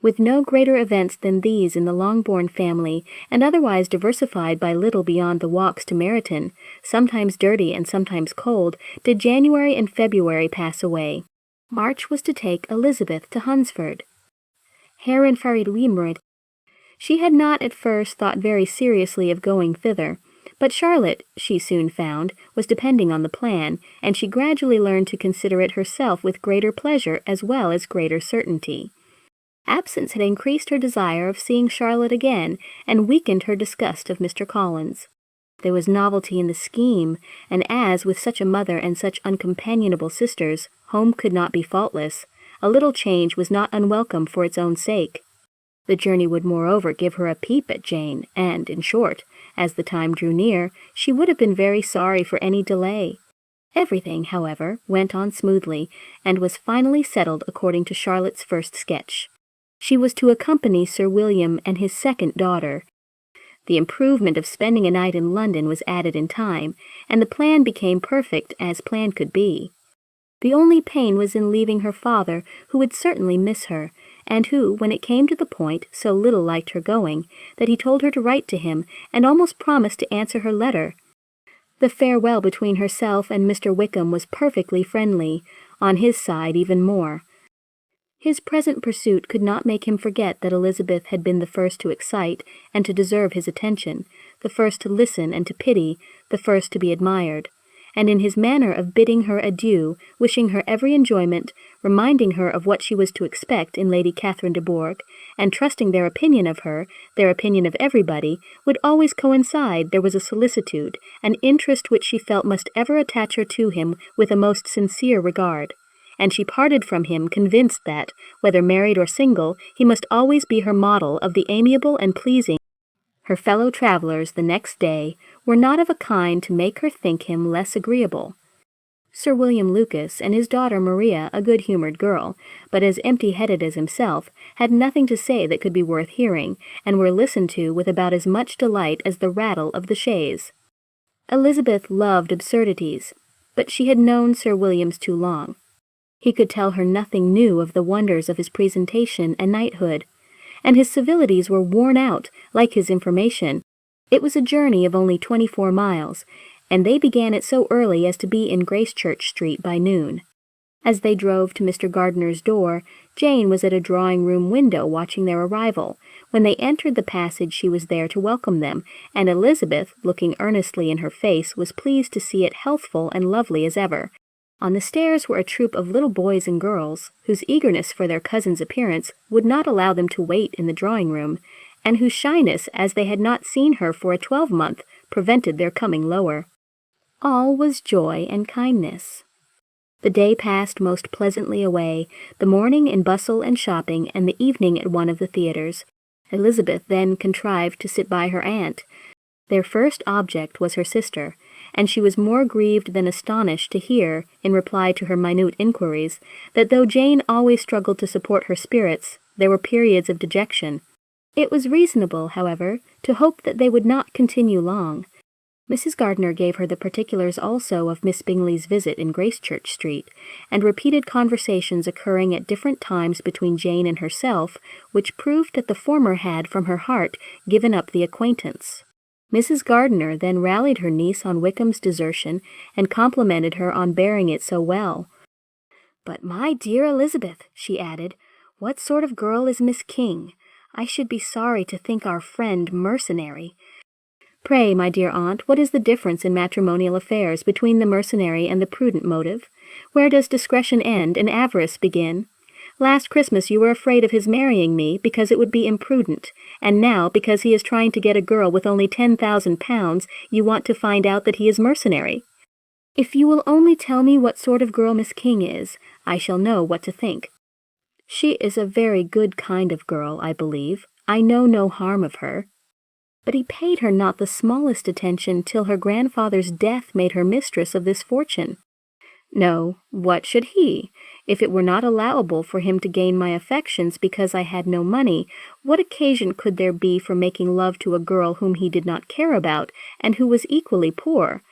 With no greater events than these in the Longbourn family, and otherwise diversified by little beyond the walks to Meryton, sometimes dirty and sometimes cold, did January and February pass away. March was to take Elizabeth to Hunsford. Herren farid Wimred. She had not at first thought very seriously of going thither, but Charlotte, she soon found, was depending on the plan, and she gradually learned to consider it herself with greater pleasure as well as greater certainty. Absence had increased her desire of seeing Charlotte again, and weakened her disgust of Mr. Collins. There was novelty in the scheme, and as, with such a mother and such uncompanionable sisters, home could not be faultless, a little change was not unwelcome for its own sake. The journey would moreover give her a peep at Jane, and, in short, as the time drew near, she would have been very sorry for any delay. Everything, however, went on smoothly, and was finally settled according to Charlotte's first sketch. She was to accompany Sir William and his second daughter. The improvement of spending a night in London was added in time, and the plan became perfect as plan could be. The only pain was in leaving her father, who would certainly miss her, and who, when it came to the point, so little liked her going, that he told her to write to him, and almost promised to answer her letter. The farewell between herself and Mr. Wickham was perfectly friendly, on his side even more. His present pursuit could not make him forget that Elizabeth had been the first to excite and to deserve his attention, the first to listen and to pity, the first to be admired. And in his manner of bidding her adieu, wishing her every enjoyment, reminding her of what she was to expect in Lady Catherine de Bourgh, and trusting their opinion of her, their opinion of everybody, would always coincide, there was a solicitude, an interest which she felt must ever attach her to him with a most sincere regard. And she parted from him convinced that, whether married or single, he must always be her model of the amiable and pleasing. Her fellow travellers the next day were not of a kind to make her think him less agreeable. Sir William Lucas and his daughter Maria, a good-humoured girl, but as empty-headed as himself, had nothing to say that could be worth hearing, and were listened to with about as much delight as the rattle of the chaise. Elizabeth loved absurdities, but she had known Sir William's too long. He could tell her nothing new of the wonders of his presentation and knighthood, and his civilities were worn out, like his information. It was a journey of only 24 miles, and they began it so early as to be in Gracechurch Street by noon. As they drove to Mr. Gardiner's door, Jane was at a drawing-room window watching their arrival. When they entered the passage she was there to welcome them, and Elizabeth, looking earnestly in her face, was pleased to see it healthful and lovely as ever. On the stairs were a troop of little boys and girls, whose eagerness for their cousin's appearance would not allow them to wait in the drawing-room, and whose shyness, as they had not seen her for a 12-month, prevented their coming lower. All was joy and kindness. The day passed most pleasantly away, the morning in bustle and shopping, and the evening at one of the theatres. Elizabeth then contrived to sit by her aunt. Their first object was her sister, and she was more grieved than astonished to hear, in reply to her minute inquiries, that though Jane always struggled to support her spirits, there were periods of dejection. It was reasonable, however, to hope that they would not continue long. Mrs. Gardiner gave her the particulars also of Miss Bingley's visit in Gracechurch Street, and repeated conversations occurring at different times between Jane and herself, which proved that the former had, from her heart, given up the acquaintance. Mrs. Gardiner then rallied her niece on Wickham's desertion, and complimented her on bearing it so well. "But, my dear Elizabeth," she added, "what sort of girl is Miss King? I should be sorry to think our friend mercenary." "Pray, my dear aunt, what is the difference in matrimonial affairs between the mercenary and the prudent motive? Where does discretion end and avarice begin? Last Christmas you were afraid of his marrying me because it would be imprudent, and now, because he is trying to get a girl with only 10,000 pounds, you want to find out that he is mercenary. If you will only tell me what sort of girl Miss King is, I shall know what to think. She is a very good kind of girl, I believe. I know no harm of her." But he paid her not the smallest attention till her grandfather's death made her mistress of this fortune. "No, what should he? If it were not allowable for him to gain my affections because I had no money, what occasion could there be for making love to a girl whom he did not care about, and who was equally poor?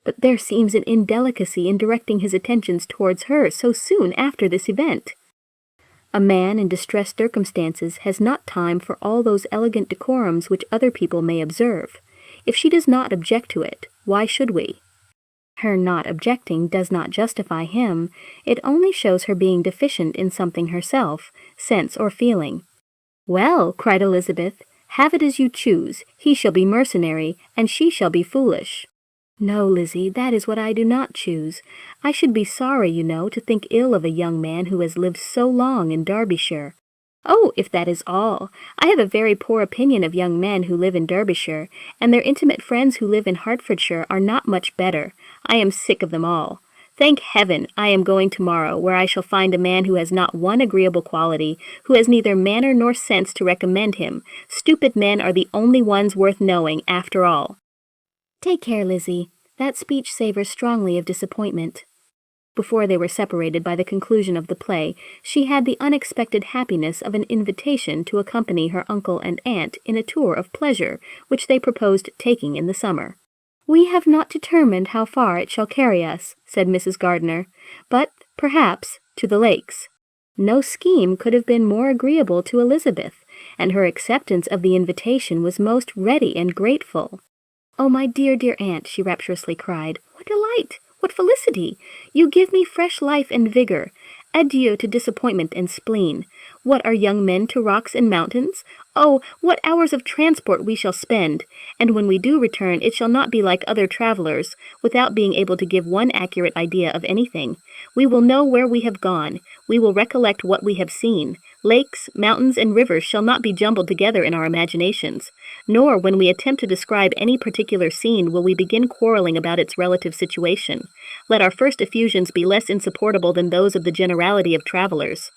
But there seems an indelicacy in directing his attentions towards her so soon after this event." A man in distressed circumstances has not time for all those elegant decorums which other people may observe. If she does not object to it, why should we? Her not objecting does not justify him. It only shows her being deficient in something herself, sense or feeling. "Well," cried Elizabeth, "have it as you choose. He shall be mercenary, and she shall be foolish." "No, Lizzie, that is what I do not choose. I should be sorry, you know, to think ill of a young man who has lived so long in Derbyshire." "Oh, if that is all! I have a very poor opinion of young men who live in Derbyshire, and their intimate friends who live in Hertfordshire are not much better. I am sick of them all. Thank heaven, I am going tomorrow, where I shall find a man who has not one agreeable quality, who has neither manner nor sense to recommend him. Stupid men are the only ones worth knowing, after all." "Take care, Lizzie. That speech savors strongly of disappointment." Before they were separated by the conclusion of the play, she had the unexpected happiness of an invitation to accompany her uncle and aunt in a tour of pleasure, which they proposed taking in the summer. "We have not determined how far it shall carry us," said Mrs. Gardiner, "but, perhaps, to the lakes." No scheme could have been more agreeable to Elizabeth, and her acceptance of the invitation was most ready and grateful. "Oh, my dear, dear aunt," she rapturously cried, "what delight! What felicity! You give me fresh life and vigor. Adieu to disappointment and spleen. What are young men to rocks and mountains? Oh, what hours of transport we shall spend! And when we do return, it shall not be like other travelers, without being able to give one accurate idea of anything. We will know where we have gone. We will recollect what we have seen. Lakes, mountains, and rivers shall not be jumbled together in our imaginations. Nor, when we attempt to describe any particular scene, will we begin quarreling about its relative situation. Let our first effusions be less insupportable than those of the generality of travelers."